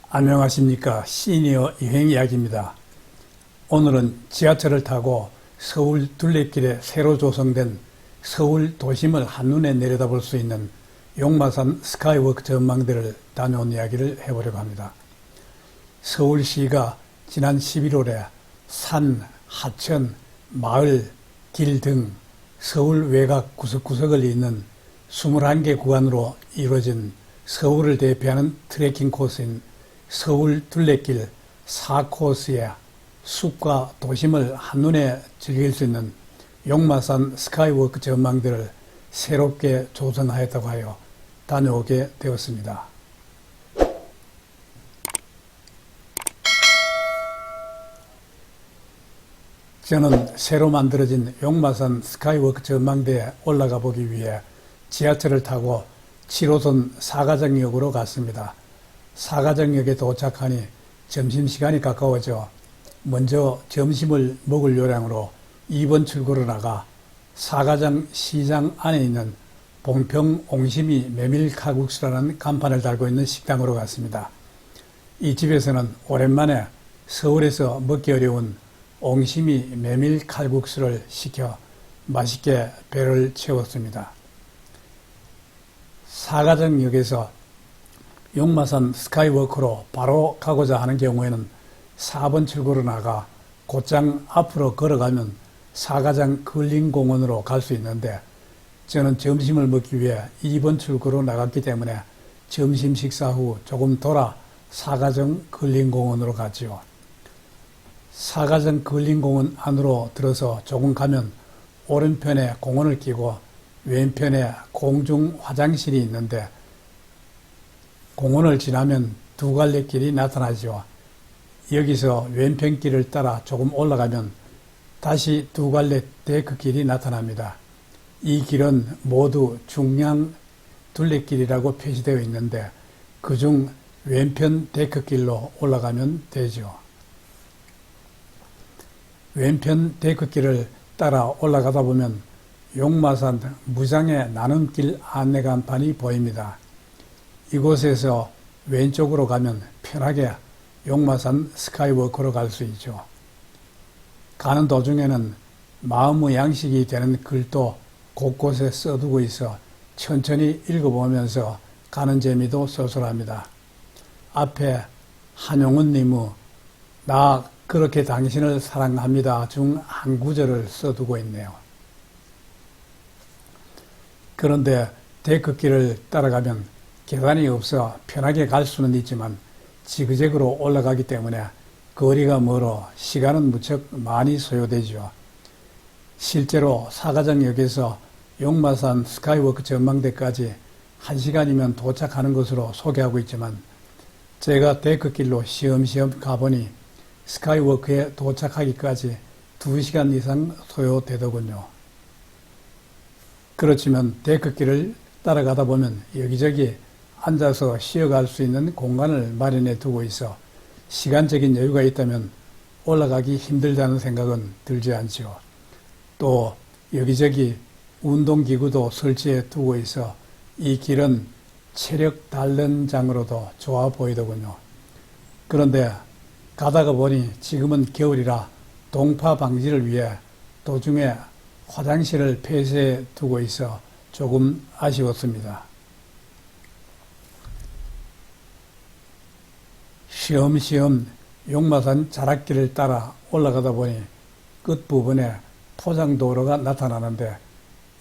안녕하십니까. 시니어 여행 이야기입니다. 오늘은 지하철을 타고 서울 둘레길에 새로 조성된 서울 도심을 한눈에 내려다볼 수 있는 용마산 스카이워크 전망대를 다녀온 이야기를 해보려고 합니다. 서울시가 지난 11월에 산, 하천, 마을, 길 등 서울 외곽 구석구석을 잇는 21개 구간으로 이루어진 서울을 대표하는 트레킹 코스인 서울 둘레길 4코스에 숲과 도심을 한눈에 즐길 수 있는 용마산 스카이워크 전망대를 새롭게 조성하였다고 하여 다녀오게 되었습니다. 저는 새로 만들어진 용마산 스카이워크 전망대에 올라가 보기 위해 지하철을 타고 7호선 사가정역으로 갔습니다. 사가정역에 도착하니 점심시간이 가까워져 먼저 점심을 먹을 요량으로 2번 출구로 나가 사가정 시장 안에 있는 봉평 옹심이 메밀칼국수라는 간판을 달고 있는 식당으로 갔습니다. 이 집에서는 오랜만에 서울에서 먹기 어려운 옹심이 메밀칼국수를 시켜 맛있게 배를 채웠습니다. 사가정역에서 용마산 스카이워크로 바로 가고자 하는 경우에는 4번 출구로 나가 곧장 앞으로 걸어가면 사가장 근린공원으로 갈 수 있는데 저는 점심을 먹기 위해 2번 출구로 나갔기 때문에 점심 식사 후 조금 돌아 사가정 근린공원으로 갔지요. 사가정 근린공원 안으로 들어서 조금 가면 오른편에 공원을 끼고 왼편에 공중 화장실이 있는데 공원을 지나면 두 갈래 길이 나타나죠. 여기서 왼편 길을 따라 조금 올라가면 다시 두 갈래 데크길이 나타납니다. 이 길은 모두 중량 둘레길이라고 표시되어 있는데 그중 왼편 데크길로 올라가면 되죠. 왼편 데크길을 따라 올라가다 보면 용마산 무장의 나눔길 안내간판이 보입니다. 이곳에서 왼쪽으로 가면 편하게 용마산 스카이워크로 갈 수 있죠. 가는 도중에는 마음의 양식이 되는 글도 곳곳에 써두고 있어 천천히 읽어보면서 가는 재미도 쏠쏠합니다. 앞에 한용운님의 나 그렇게 당신을 사랑합니다 중 한 구절을 써두고 있네요. 그런데 데크길을 따라가면 계단이 없어 편하게 갈 수는 있지만 지그재그로 올라가기 때문에 거리가 멀어 시간은 무척 많이 소요되죠. 실제로 사가정역에서 용마산 스카이워크 전망대까지 1시간이면 도착하는 것으로 소개하고 있지만 제가 데크길로 시험시험 가보니 스카이워크에 도착하기까지 2시간 이상 소요되더군요. 그렇지만 데크길을 따라가다 보면 여기저기 앉아서 쉬어갈 수 있는 공간을 마련해 두고 있어 시간적인 여유가 있다면 올라가기 힘들다는 생각은 들지 않지요. 또 여기저기 운동기구도 설치해 두고 있어 이 길은 체력 단련장으로도 좋아 보이더군요. 그런데 가다가 보니 지금은 겨울이라 동파 방지를 위해 도중에 화장실을 폐쇄해 두고 있어 조금 아쉬웠습니다. 시험시험 용마산 자락길을 따라 올라가다 보니 끝부분에 포장도로가 나타나는데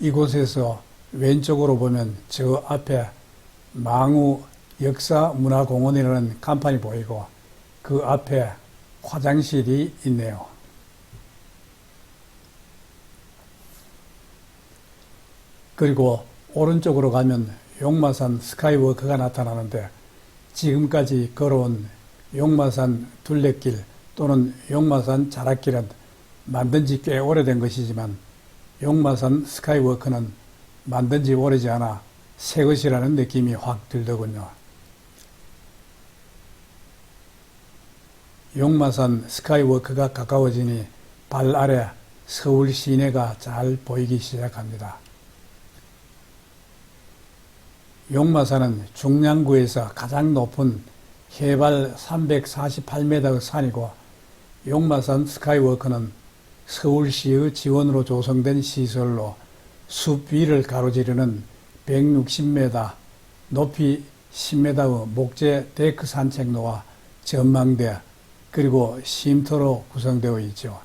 이곳에서 왼쪽으로 보면 저 앞에 망우 역사문화공원이라는 간판이 보이고 그 앞에 화장실이 있네요. 그리고 오른쪽으로 가면 용마산 스카이워크가 나타나는데 지금까지 걸어온 용마산 둘레길 또는 용마산 자락길은 만든 지 꽤 오래된 것이지만 용마산 스카이워크는 만든 지 오래지 않아 새 것이라는 느낌이 확 들더군요. 용마산 스카이워크가 가까워지니 발 아래 서울 시내가 잘 보이기 시작합니다. 용마산은 중량구에서 가장 높은 해발 348m의 산이고 용마산 스카이워크는 서울시의 지원으로 조성된 시설로 숲 위를 가로지르는 160m, 높이 10m의 목재 데크 산책로와 전망대 그리고 쉼터로 구성되어 있죠.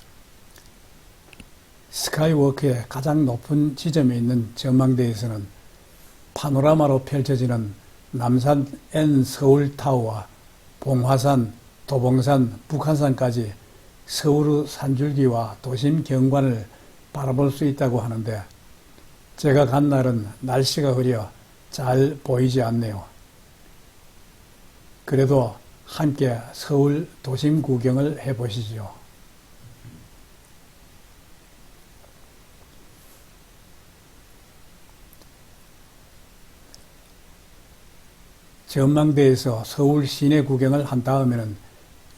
스카이워크의 가장 높은 지점에 있는 전망대에서는 파노라마로 펼쳐지는 남산 N 서울타워와 봉화산, 도봉산, 북한산까지 서울의 산줄기와 도심 경관을 바라볼 수 있다고 하는데 제가 간 날은 날씨가 흐려 잘 보이지 않네요. 그래도 함께 서울 도심 구경을 해보시죠. 전망대에서 서울 시내 구경을 한 다음에는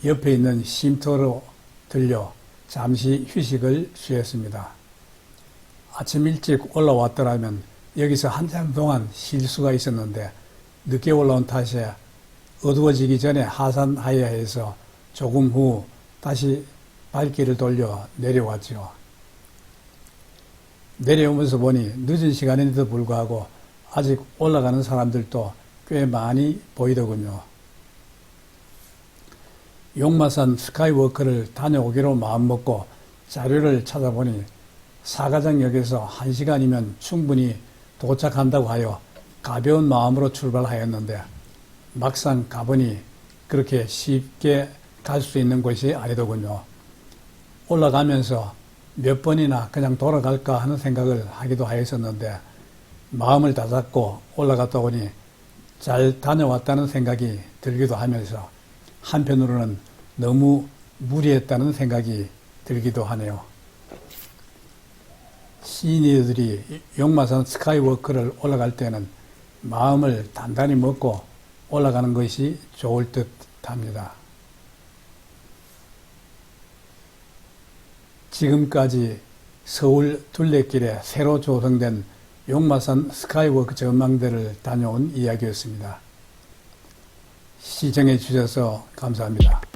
옆에 있는 쉼터로 들려 잠시 휴식을 취했습니다. 아침 일찍 올라왔더라면 여기서 한참 동안 쉴 수가 있었는데 늦게 올라온 탓에 어두워지기 전에 하산 하야해서 조금 후 다시 발길을 돌려 내려왔죠. 내려오면서 보니 늦은 시간인데도 불구하고 아직 올라가는 사람들도 꽤 많이 보이더군요. 용마산 스카이워크를 다녀오기로 마음먹고 자료를 찾아보니 사가장역에서 1시간이면 충분히 도착한다고 하여 가벼운 마음으로 출발하였는데 막상 가보니 그렇게 쉽게 갈 수 있는 곳이 아니더군요. 올라가면서 몇 번이나 그냥 돌아갈까 하는 생각을 하기도 하였었는데 마음을 다잡고 올라갔다 오니 잘 다녀왔다는 생각이 들기도 하면서 한편으로는 너무 무리했다는 생각이 들기도 하네요. 시니어들이 용마산 스카이워크를 올라갈 때는 마음을 단단히 먹고 올라가는 것이 좋을 듯 합니다. 지금까지 서울 둘레길에 새로 조성된 용마산 스카이워크 전망대를 다녀온 이야기였습니다. 시청해 주셔서 감사합니다.